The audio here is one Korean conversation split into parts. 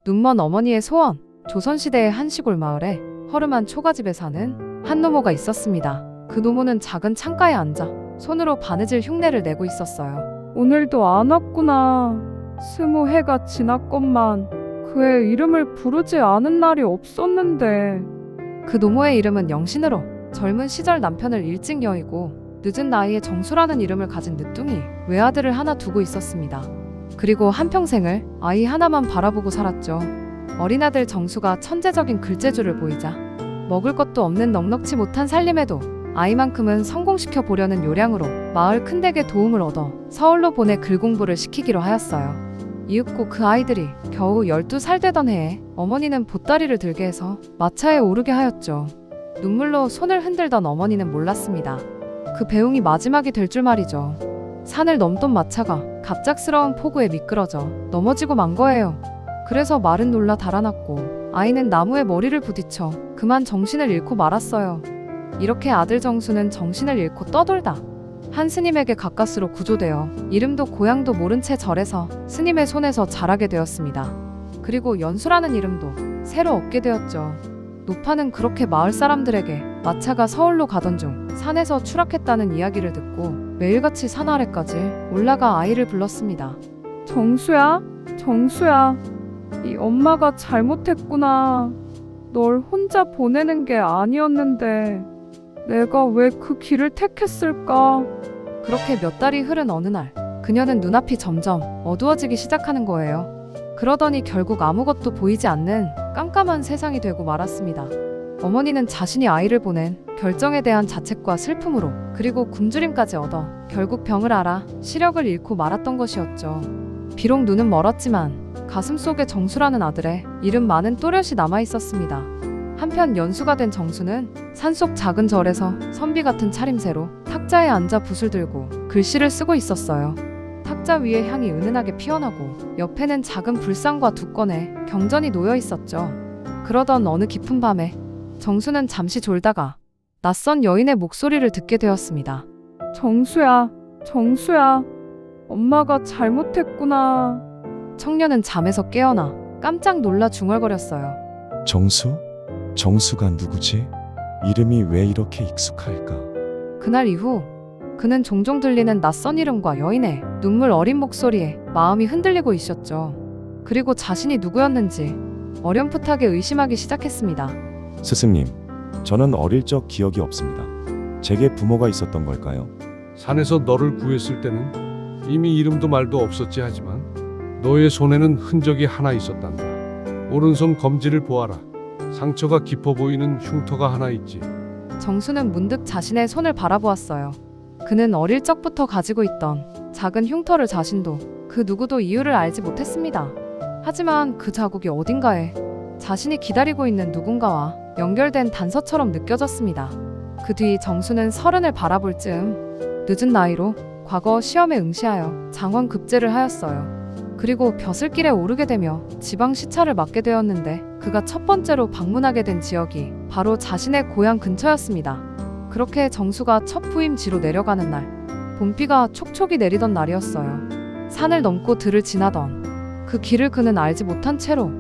눈먼 어머니의 소원, 조선시대의 한 시골 마을에 허름한 초가집에 사는 한 노모가 있었습니다. 그 노모는 작은 창가에 앉아 손으로 바느질 흉내를 내고 있었어요. 오늘도 안 왔구나. 20해가 지났건만 그의 이름을 부르지 않은 날이 없었는데. 그 노모의 이름은 영신으로 젊은 시절 남편을 일찍 여의고 늦은 나이에 정수라는 이름을 가진 늦둥이 외아들을 하나 두고 있었습니다. 그리고 한평생을 아이 하나만 바라보고 살았죠. 어린 아들 정수가 천재적인 글재주를 보이자 먹을 것도 없는 넉넉지 못한 살림에도 아이만큼은 성공시켜 보려는 요량으로 마을 큰댁의 도움을 얻어 서울로 보내 글 공부를 시키기로 하였어요. 이윽고 그 아이들이 겨우 12살 되던 해에 어머니는 보따리를 들게 해서 마차에 오르게 하였죠. 눈물로 손을 흔들던 어머니는 몰랐습니다. 그 배웅이 마지막이 될 줄 말이죠. 산을 넘던 마차가 갑작스러운 폭우에 미끄러져 넘어지고 만 거예요. 그래서 말은 놀라 달아났고 아이는 나무에 머리를 부딪혀 그만 정신을 잃고 말았어요. 이렇게 아들 정수는 정신을 잃고 떠돌다 한 스님에게 가까스로 구조되어 이름도 고향도 모른 채 절에서 스님의 손에서 자라게 되었습니다. 그리고 연수라는 이름도 새로 얻게 되었죠. 노파는 그렇게 마을 사람들에게 마차가 서울로 가던 중 산에서 추락했다는 이야기를 듣고 매일같이 산 아래까지 올라가 아이를 불렀습니다. 정수야, 정수야, 네 엄마가 잘못했구나. 널 혼자 보내는 게 아니었는데 내가 왜 그 길을 택했을까? 그렇게 몇 달이 흐른 어느 날 그녀는 눈앞이 점점 어두워지기 시작하는 거예요. 그러더니 결국 아무것도 보이지 않는 깜깜한 세상이 되고 말았습니다. 어머니는 자신이 아이를 보낸 결정에 대한 자책과 슬픔으로 그리고 굶주림까지 얻어 결국 병을 앓아 시력을 잃고 말았던 것이었죠. 비록 눈은 멀었지만 가슴속에 정수라는 아들의 이름 많은 또렷이 남아있었습니다. 한편 연수가 된 정수는 산속 작은 절에서 선비 같은 차림새로 탁자에 앉아 붓을 들고 글씨를 쓰고 있었어요. 탁자 위에 향이 은은하게 피어나고 옆에는 작은 불상과 두 건의 경전이 놓여 있었죠. 그러던 어느 깊은 밤에 정수는 잠시 졸다가 낯선 여인의 목소리를 듣게 되었습니다. 정수야, 정수야, 엄마가 잘못했구나. 청년은 잠에서 깨어나 깜짝 놀라 중얼거렸어요. 정수? 정수가 누구지? 이름이 왜 이렇게 익숙할까? 그날 이후 그는 종종 들리는 낯선 이름과 여인의 눈물 어린 목소리에 마음이 흔들리고 있었죠. 그리고 자신이 누구였는지 어렴풋하게 의심하기 시작했습니다. 스승님, 저는 어릴 적 기억이 없습니다. 제게 부모가 있었던 걸까요? 산에서 너를 구했을 때는 이미 이름도 말도 없었지 하지만 너의 손에는 흔적이 하나 있었단다. 오른손 검지를 보아라. 상처가 깊어 보이는 흉터가 하나 있지. 정수는 문득 자신의 손을 바라보았어요. 그는 어릴 적부터 가지고 있던 작은 흉터를 자신도 그 누구도 이유를 알지 못했습니다. 하지만 그 자국이 어딘가에 자신이 기다리고 있는 누군가와 연결된 단서처럼 느껴졌습니다. 그 뒤 정수는 30을 바라볼 즈음 늦은 나이로 과거 시험에 응시하여 장원급제를 하였어요. 그리고 벼슬길에 오르게 되며 지방 시차를 맡게 되었는데 그가 첫 번째로 방문하게 된 지역이 바로 자신의 고향 근처였습니다. 그렇게 정수가 첫 부임지로 내려가는 날, 봄비가 촉촉이 내리던 날이었어요. 산을 넘고 들을 지나던 그 길을 그는 알지 못한 채로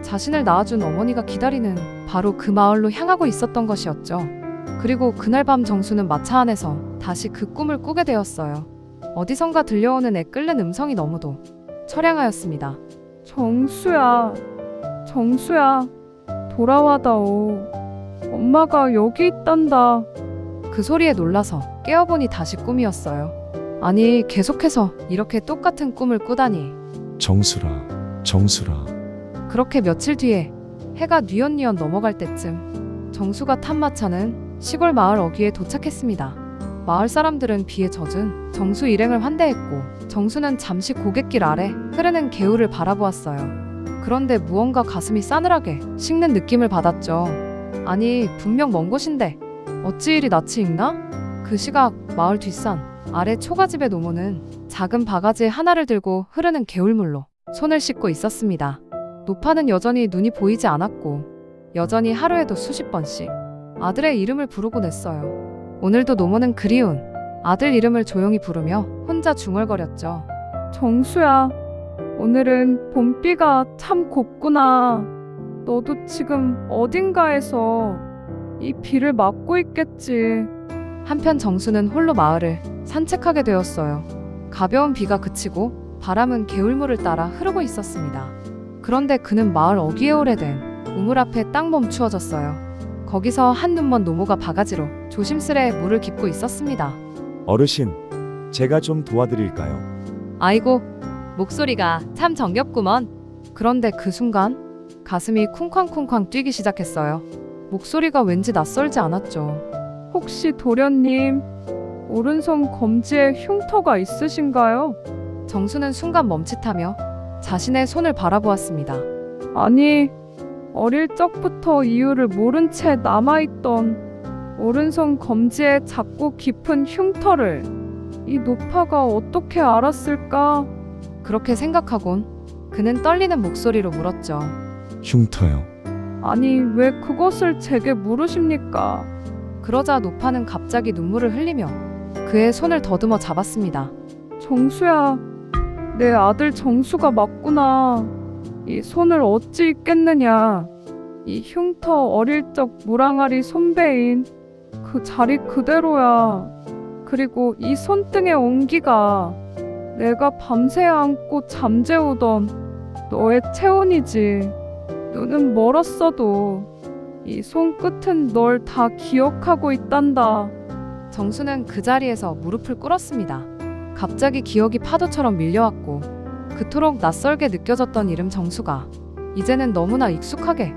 자신을 낳아준 어머니가 기다리는 바로 그 마을로 향하고 있었던 것이었죠. 그리고 그날 밤 정수는 마차 안에서 다시 그 꿈을 꾸게 되었어요. 어디선가 들려오는 애끓는 음성이 너무도 처량하였습니다. 정수야, 정수야, 돌아와다오. 엄마가 여기 있단다. 그 소리에 놀라서 깨어보니 다시 꿈이었어요. 아니, 계속해서 이렇게 똑같은 꿈을 꾸다니. 정수라, 정수라. 그렇게 며칠 뒤에 해가 뉘엿뉘엿 넘어갈 때쯤 정수가 탄 마차는 시골 마을 어귀에 도착했습니다. 마을 사람들은 비에 젖은 정수 일행을 환대했고 정수는 잠시 고갯길 아래 흐르는 개울을 바라보았어요. 그런데 무언가 가슴이 싸늘하게 식는 느낌을 받았죠. 아니, 분명 먼 곳인데 어찌 이리 낯이 익나? 그 시각 마을 뒷산 아래 초가집의 노모는 작은 바가지 하나를 들고 흐르는 개울물로 손을 씻고 있었습니다. 노파는 여전히 눈이 보이지 않았고 여전히 하루에도 수십 번씩 아들의 이름을 부르곤 했어요. 오늘도 노모는 그리운 아들 이름을 조용히 부르며 혼자 중얼거렸죠. 정수야, 오늘은 봄비가 참 곱구나. 너도 지금 어딘가에서 이 비를 맞고 있겠지. 한편 정수는 홀로 마을을 산책하게 되었어요. 가벼운 비가 그치고 바람은 개울물을 따라 흐르고 있었습니다. 그런데 그는 마을 어귀에 오래된 우물 앞에 딱 멈추어졌어요. 거기서 한 눈먼 노모가 바가지로 조심스레 물을 깃고 있었습니다. 어르신, 제가 좀 도와드릴까요? 아이고, 목소리가 참 정겹구먼. 그런데 그 순간 가슴이 쿵쾅쿵쾅 뛰기 시작했어요. 목소리가 왠지 낯설지 않았죠. 혹시 도련님, 오른손 검지에 흉터가 있으신가요? 정수는 순간 멈칫하며 자신의 손을 바라보았습니다. 아니, 어릴 적부터 이유를 모른 채 남아있던 오른손 검지에 작고 깊은 흉터를 이 노파가 어떻게 알았을까? 그렇게 생각하곤 그는 떨리는 목소리로 물었죠. 흉터요. 아니, 왜 그것을 제게 물으십니까? 그러자 노파는 갑자기 눈물을 흘리며 그의 손을 더듬어 잡았습니다. 정수야, 내 아들 정수가 맞구나. 이 손을 어찌 잊겠느냐. 이 흉터 어릴 적 무랑아리 손배인 그 자리 그대로야. 그리고 이 손등의 온기가 내가 밤새 안고 잠재우던 너의 체온이지. 눈은 멀었어도 이 손끝은 널 다 기억하고 있단다. 정수는 그 자리에서 무릎을 꿇었습니다. 갑자기 기억이 파도처럼 밀려왔고 그토록 낯설게 느껴졌던 이름 정수가 이제는 너무나 익숙하게,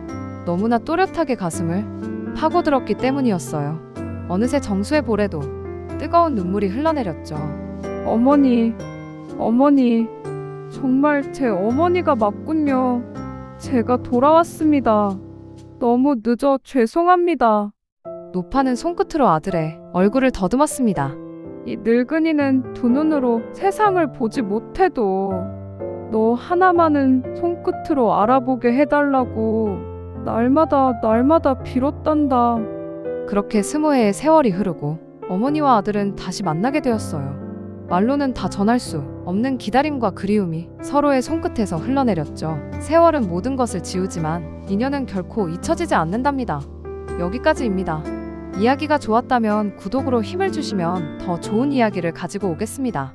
너무나 또렷하게 가슴을 파고들었기 때문이었어요. 어느새 정수의 볼에도 뜨거운 눈물이 흘러내렸죠. 어머니, 어머니, 정말 제 어머니가 맞군요. 제가 돌아왔습니다. 너무 늦어 죄송합니다. 노파는 손끝으로 아들의 얼굴을 더듬었습니다. 이 늙은이는 두 눈으로 세상을 보지 못해도 너 하나만은 손끝으로 알아보게 해달라고 날마다 빌었단다. 그렇게 20해의 세월이 흐르고 어머니와 아들은 다시 만나게 되었어요. 말로는 다 전할 수 없는 기다림과 그리움이 서로의 손끝에서 흘러내렸죠. 세월은 모든 것을 지우지만 인연은 결코 잊혀지지 않는답니다. 여기까지입니다. 이야기가 좋았다면 구독으로 힘을 주시면 더 좋은 이야기를 가지고 오겠습니다.